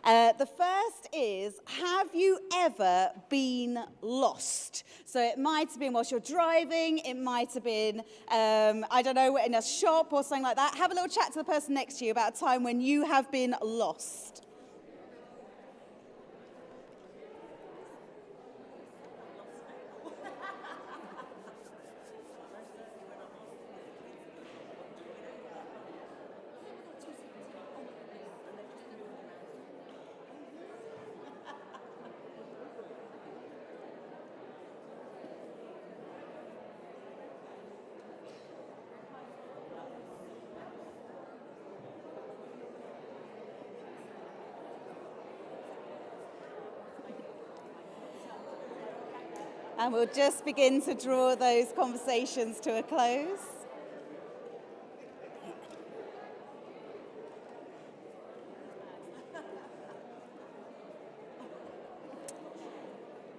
The first is, have you ever been lost? So it might have been whilst you're driving, it might have been, I don't know, in a shop or something like that. Have a little chat to the person next to you about a time when you have been lost. And we'll just begin to draw those conversations to a close.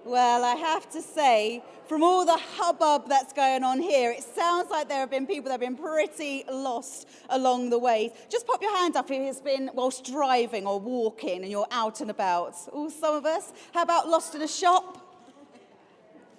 Well, I have to say, from all the hubbub that's going on here, it sounds like there have been people that have been pretty lost along the way. Just pop your hand up if it's been whilst driving or walking and you're out and about. Oh, some of us. How about lost in a shop?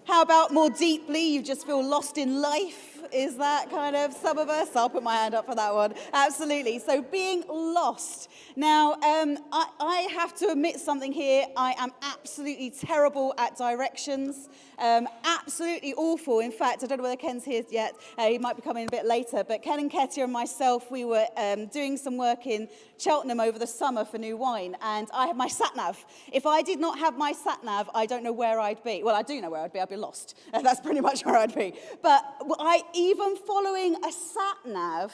How about more deeply, you just feel lost in life? Is that kind of some of us? I'll put my hand up for that one. Absolutely. So being lost. Now, I have to admit something here. I am absolutely terrible at directions. Absolutely awful. In fact, I don't know whether Ken's here yet. He might be coming a bit later. But Ken and Ketia and myself, we were doing some work in Cheltenham over the summer for New Wine. And I have my sat-nav. If I did not have my sat-nav, I don't know where I'd be. Well, I do know where I'd be. I'd be lost. That's pretty much where I'd be. But even following a sat-nav,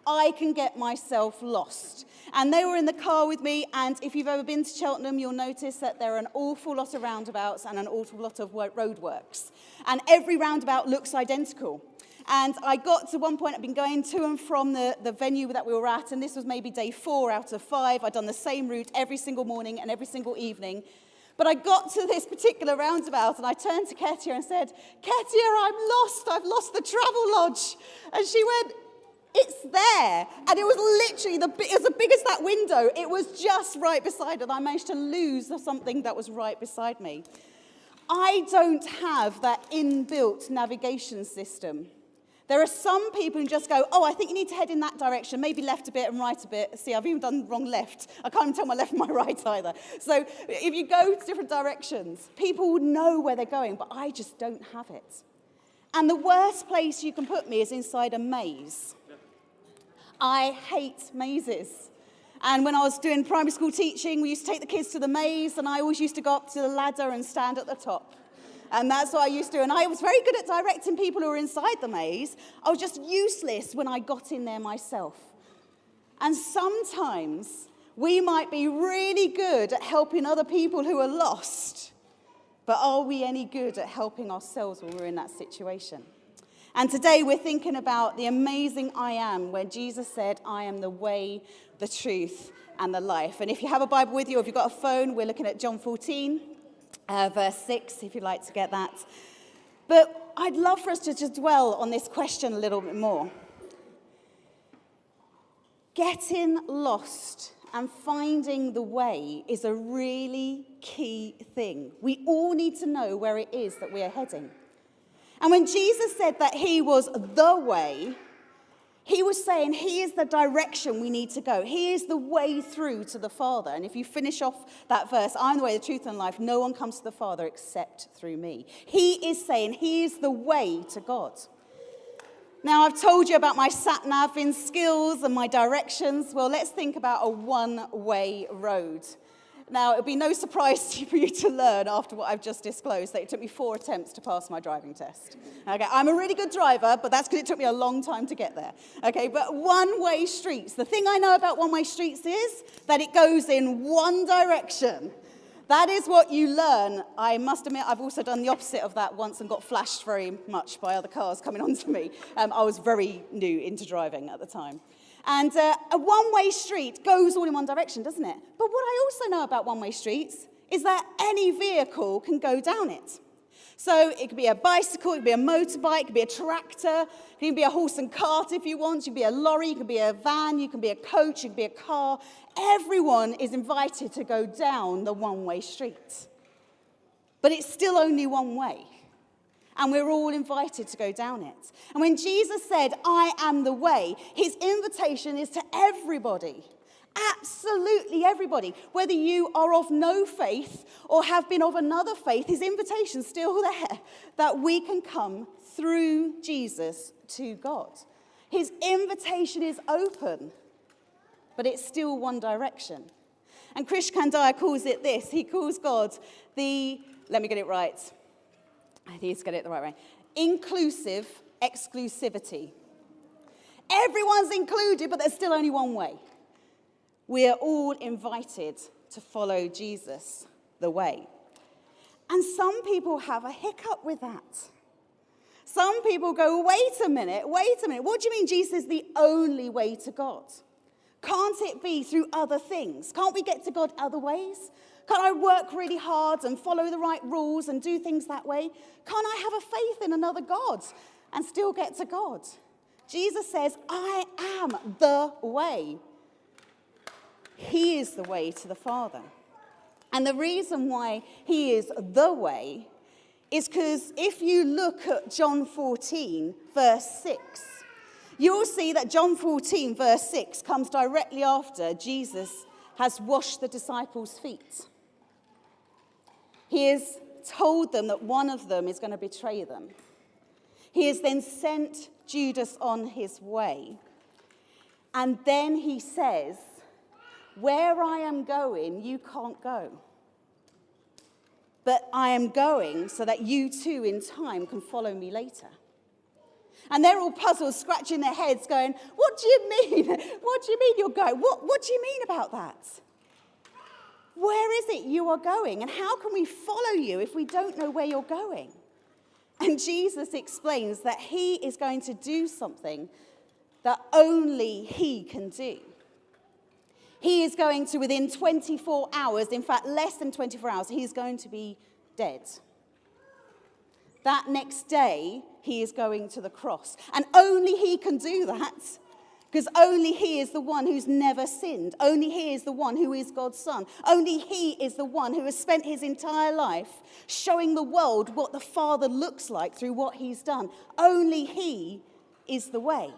I can get myself lost. And they were in the car with me, and if you've ever been to Cheltenham, you'll notice that there are an awful lot of roundabouts and an awful lot of roadworks. And every roundabout looks identical. And I got to one point, I'd been going to and from the venue that we were at, and this was maybe day 4 out of 5. I'd done the same route every single morning and every single evening. But I got to this particular roundabout, and I turned to Ketia and said, Ketia, I'm lost. I've lost the travel lodge. And she went, it's there. And it was literally, it was as big as that window. It was just right beside it. I managed to lose something that was right beside me. I don't have that inbuilt navigation system. There are some people who just go, oh, I think you need to head in that direction, maybe left a bit and right a bit. See, I've even done wrong left. I can't even tell my left from my right either. So if you go to different directions, people would know where they're going, but I just don't have it. And the worst place you can put me is inside a maze. I hate mazes. And when I was doing primary school teaching, we used to take the kids to the maze, and I always used to go up to the ladder and stand at the top. And that's what I used to do. And I was very good at directing people who were inside the maze. I was just useless when I got in there myself. And sometimes we might be really good at helping other people who are lost, but are we any good at helping ourselves when we're in that situation? And today we're thinking about the amazing I am, where Jesus said, I am the way, the truth, and the life. And if you have a Bible with you, or if you've got a phone, we're looking at John 14. Verse 6, if you'd like to get that. But I'd love for us to just dwell on this question a little bit more. Getting lost and finding the way is a really key thing. We all need to know where it is that we are heading. And when Jesus said that he was the way, he was saying he is the direction we need to go. He is the way through to the Father. And if you finish off that verse, I'm the way, the truth, and life. No one comes to the Father except through me. He is saying he is the way to God. Now, I've told you about my sat-naving skills and my directions. Well, let's think about a one-way road. Now, it would be no surprise for you to learn after what I've just disclosed that it took me 4 attempts to pass my driving test. Okay, I'm a really good driver, but that's because it took me a long time to get there. Okay, but one-way streets. The thing I know about one-way streets is that it goes in one direction. That is what you learn. I must admit, I've also done the opposite of that once and got flashed very much by other cars coming onto me. I was very new into driving at the time. And a one-way street goes all in one direction, doesn't it? But what I also know about one-way streets is that any vehicle can go down it. So it could be a bicycle, it could be a motorbike, it could be a tractor, it can be a horse and cart if you want, you can be a lorry, you can be a van, you can be a coach, you can be a car. Everyone is invited to go down the one-way street. But it's still only one way. And we're all invited to go down it. And when Jesus said, I am the way, his invitation is to everybody. Absolutely everybody. Whether you are of no faith or have been of another faith, his invitation is still there, that we can come through Jesus to God. His invitation is open, but it's still one direction. And Krish Kandiah calls it this. He calls God let me get it right. I need to get it the right way. Inclusive exclusivity. Everyone's included, but there's still only one way. We are all invited to follow Jesus, the way. And some people have a hiccup with that. Some people go, wait a minute. What do you mean Jesus is the only way to God? Can't it be through other things? Can't we get to God other ways? Can't I work really hard and follow the right rules and do things that way? Can't I have a faith in another God and still get to God? Jesus says, I am the way. He is the way to the Father. And the reason why he is the way is because if you look at John 14, verse 6, you'll see that John 14, verse 6 comes directly after Jesus has washed the disciples' feet. He has told them that one of them is going to betray them. He has then sent Judas on his way. And then he says, where I am going, you can't go. But I am going so that you too in time can follow me later. And they're all puzzled, scratching their heads, going, what do you mean? What do you mean you're going? What do you mean about that? Where is it you are going? And how can we follow you if we don't know where you're going? And Jesus explains that he is going to do something that only he can do. He is going to, within 24 hours, in fact, less than 24 hours, he is going to be dead. That next day, he is going to the cross. And only he can do that, because only he is the one who's never sinned. Only he is the one who is God's son. Only he is the one who has spent his entire life showing the world what the Father looks like through what he's done. Only he is the way.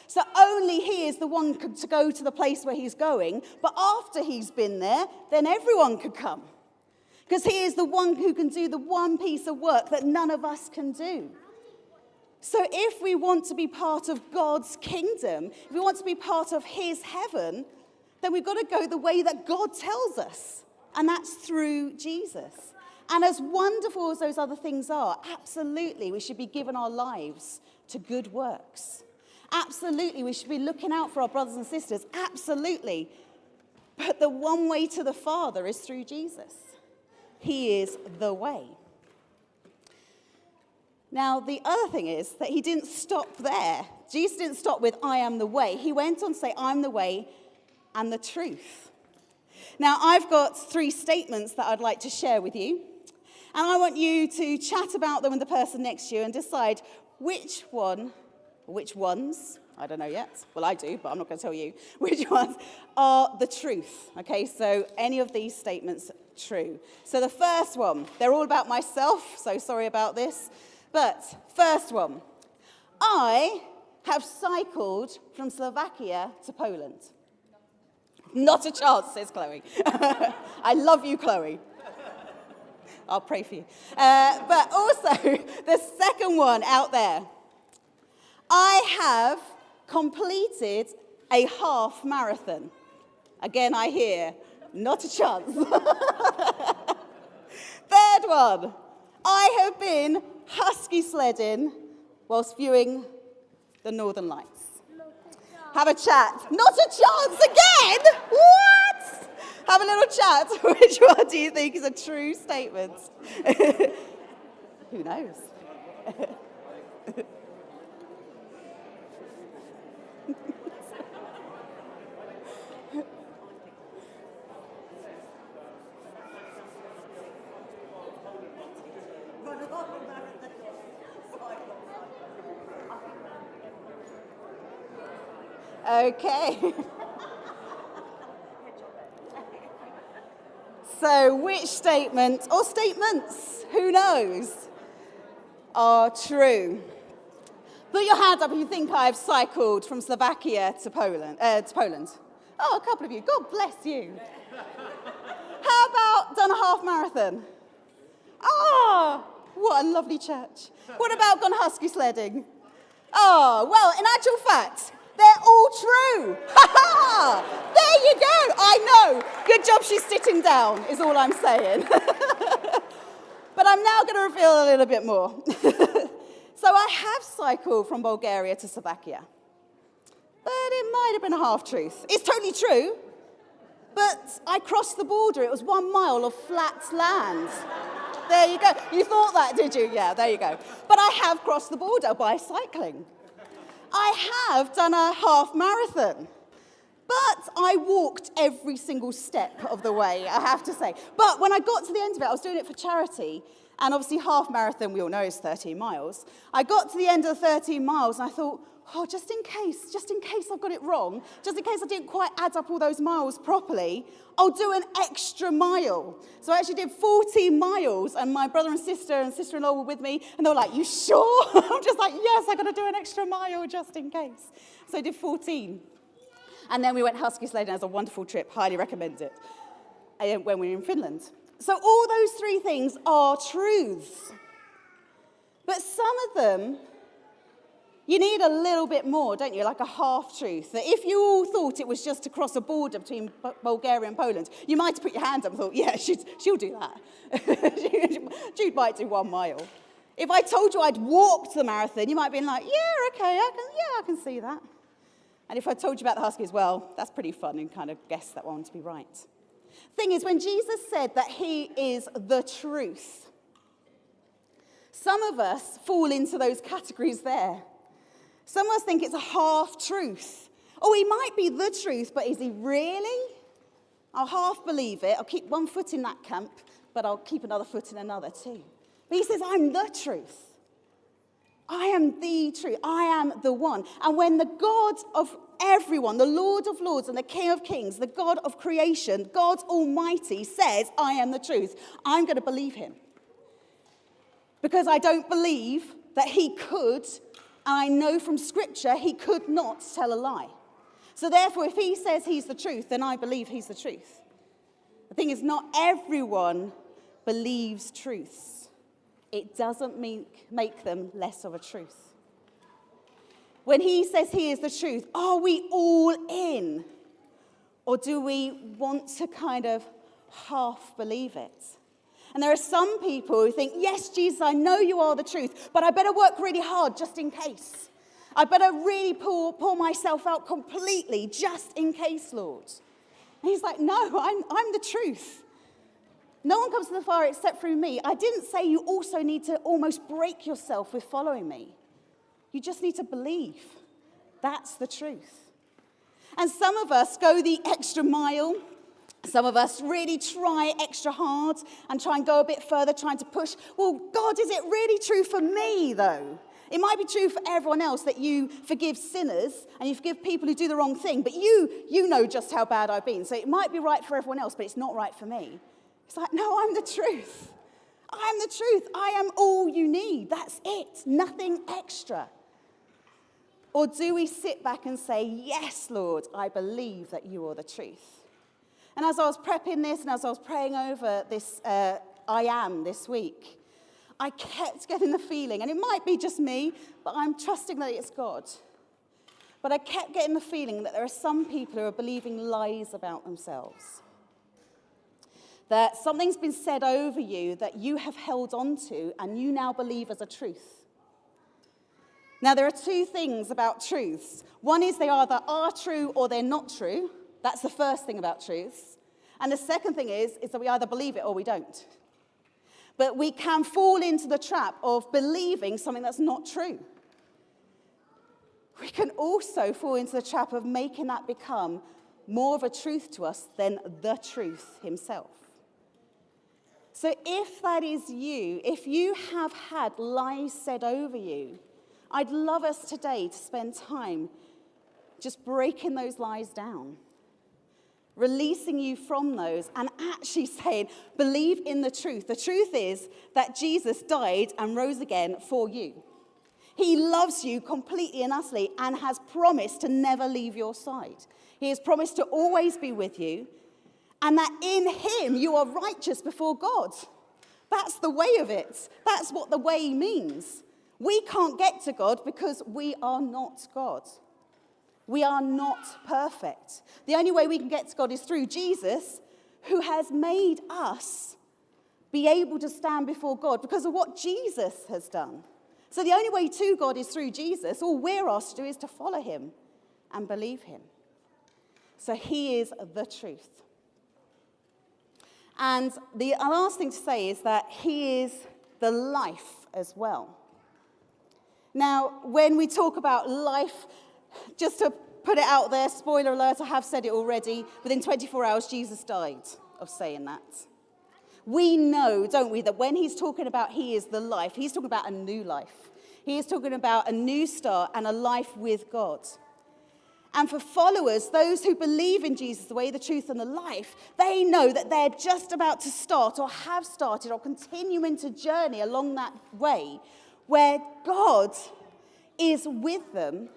So only he is the one to go to the place where he's going. But after he's been there, then everyone could come. Because he is the one who can do the one piece of work that none of us can do. So if we want to be part of God's kingdom, if we want to be part of his heaven, then we've got to go the way that God tells us. And that's through Jesus. And as wonderful as those other things are, absolutely we should be giving our lives to good works. Absolutely, we should be looking out for our brothers and sisters. Absolutely. But the one way to the Father is through Jesus. He is the way. Now, the other thing is that he didn't stop there. Jesus didn't stop with, I am the way. He went on to say, I'm the way and the truth. Now, I've got 3 statements that I'd like to share with you. And I want you to chat about them with the person next to you and decide which ones, I don't know yet. Well, I do, but I'm not going to tell you which ones are the truth. Okay, so any of these statements true. So the first one, they're all about myself, so sorry about this. But first one, I have cycled from Slovakia to Poland. Not a chance, says Chloe. I love you, Chloe. I'll pray for you. But also, the second one out there, I have completed a half marathon. Again, I hear, not a chance. Third one, I have been husky sledding whilst viewing the Northern Lights. Have a chat. Not a chance again? What? Have a little chat. Which one do you think is a true statement? Who knows? Okay. So which statement, or statements, who knows, are true? Put your hand up if you think I've cycled from Slovakia to Poland. Oh, a couple of you. God bless you. How about done a half marathon? Oh, what a lovely church. What about gone husky sledding? Oh, well, in actual fact, they're all true. There you go. I know. Good job she's sitting down, is all I'm saying. But I'm now going to reveal a little bit more. So I have cycled from Bulgaria to Slovakia. But it might have been a half-truth. It's totally true. But I crossed the border. It was 1 mile of flat land. There you go. You thought that, did you? Yeah, there you go. But I have crossed the border by cycling. I have done a half marathon. But I walked every single step of the way, I have to say. But when I got to the end of it, I was doing it for charity. And obviously half marathon, we all know, is 13 miles. I got to the end of the 13 miles and I thought, oh, just in case I've got it wrong, just in case I didn't quite add up all those miles properly, I'll do an extra mile. So I actually did 14 miles, and my brother and sister-in-law were with me, and they were like, you sure? I'm just like, yes, I've got to do an extra mile just in case. So I did 14. And then we went husky sledding. It was a wonderful trip, highly recommend it, when we were in Finland. So all those three things are truths. But some of them, you need a little bit more, don't you? Like a half-truth. That if you all thought it was just to cross a border between Bulgaria and Poland, you might have put your hand up and thought, yeah, she'll do that. Jude might do 1 mile. If I told you I'd walked the marathon, you might have been like, yeah, okay, I can see that. And if I told you about the Huskies, well, that's pretty fun and kind of guess that one to be right. Thing is, when Jesus said that he is the truth, some of us fall into those categories there. Some of us think it's a half-truth. Oh, he might be the truth, but is he really? I'll half believe it. I'll keep one foot in that camp, but I'll keep another foot in another too. But he says, I'm the truth. I am the truth. I am the one. And when the God of everyone, the Lord of lords and the King of kings, the God of creation, God Almighty says, I am the truth, I'm going to believe him. Because I don't believe that he could, and I know from Scripture he could not tell a lie. So therefore, if he says he's the truth, then I believe he's the truth. The thing is, not everyone believes truths. It doesn't make them less of a truth. When he says he is the truth, are we all in? Or do we want to kind of half believe it? And there are some people who think, yes, Jesus, I know you are the truth, but I better work really hard just in case. I better really pour myself out completely just in case, Lord. And he's like, no, I'm the truth. No one comes to the Father except through me. I didn't say you also need to almost break yourself with following me. You just need to believe. That's the truth. And some of us go the extra mile. Some of us really try extra hard and try and go a bit further, trying to push. Well, God, is it really true for me, though? It might be true for everyone else that you forgive sinners and you forgive people who do the wrong thing, but you know just how bad I've been. So it might be right for everyone else, but it's not right for me. It's like, no, I'm the truth. I'm the truth. I am all you need. That's it. Nothing extra. Or do we sit back and say, yes, Lord, I believe that you are the truth? And as I was prepping this and as I was praying over this I am this week, I kept getting the feeling, and it might be just me, but I'm trusting that it's God. But I kept getting the feeling that there are some people who are believing lies about themselves. That something's been said over you that you have held on to and you now believe as a truth. Now, there are two things about truths. One is they either are true or they're not true. That's the first thing about truths. And the second thing is that we either believe it or we don't. But we can fall into the trap of believing something that's not true. We can also fall into the trap of making that become more of a truth to us than the truth himself. So if that is you, if you have had lies said over you, I'd love us today to spend time just breaking those lies down, releasing you from those, and actually saying, believe in the truth. The truth is that Jesus died and rose again for you. He loves you completely and utterly and has promised to never leave your side. He has promised to always be with you, and that in him you are righteous before God. That's the way of it. That's what the way means. We can't get to God because we are not God. We are not perfect. The only way we can get to God is through Jesus, who has made us be able to stand before God because of what Jesus has done. So the only way to God is through Jesus. All we're asked to do is to follow him and believe him. So he is the truth. And the last thing to say is that he is the life as well. Now, when we talk about life, just to put it out there, spoiler alert, I have said it already, within 24 hours, Jesus died of saying that. We know, don't we, that when he's talking about he is the life, he's talking about a new life. He is talking about a new start and a life with God. And for followers, those who believe in Jesus, the way, the truth, and the life, they know that they're just about to start or have started or continuing to journey along that way where God is with them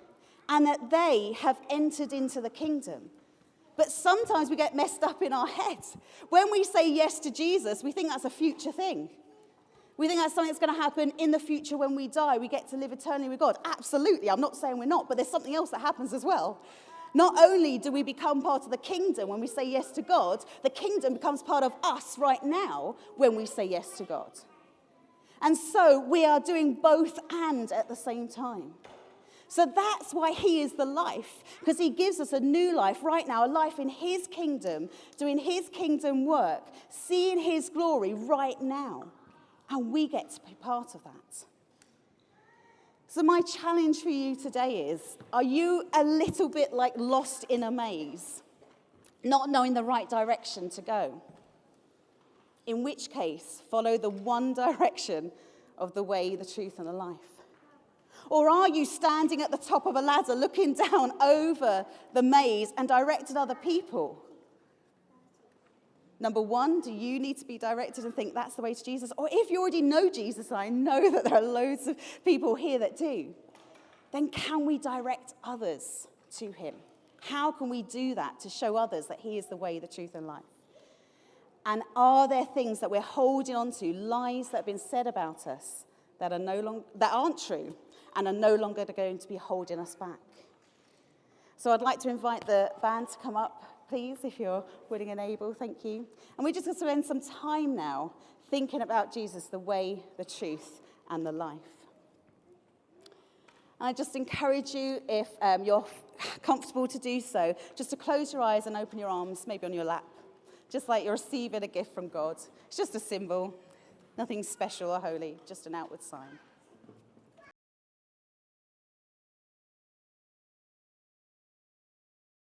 and that they have entered into the kingdom. But sometimes we get messed up in our heads. When we say yes to Jesus, we think that's a future thing. We think that's something that's going to happen in the future when we die. We get to live eternally with God. Absolutely, I'm not saying we're not, but there's something else that happens as well. Not only do we become part of the kingdom when we say yes to God, the kingdom becomes part of us right now when we say yes to God. And so we are doing both and at the same time. So that's why he is the life, because he gives us a new life right now, a life in his kingdom, doing his kingdom work, seeing his glory right now. And we get to be part of that. So my challenge for you today is, are you a little bit like lost in a maze, not knowing the right direction to go? In which case, follow the one direction of the way, the truth, and the life. Or are you standing at the top of a ladder looking down over the maze and directing other people? Number one, do you need to be directed and think that's the way to Jesus? Or if you already know Jesus, and I know that there are loads of people here that do, then can we direct others to him? How can we do that to show others that he is the way, the truth, and life? And are there things that we're holding on to, lies that have been said about us that are that aren't true and are no longer going to be holding us back? So I'd like to invite the band to come up, please, if you're willing and able. Thank you. And we're just going to spend some time now thinking about Jesus, the way, the truth, and the life. And I just encourage you, if you're comfortable to do so, just to close your eyes and open your arms, maybe on your lap, just like you're receiving a gift from God. It's just a symbol, nothing special or holy, just an outward sign.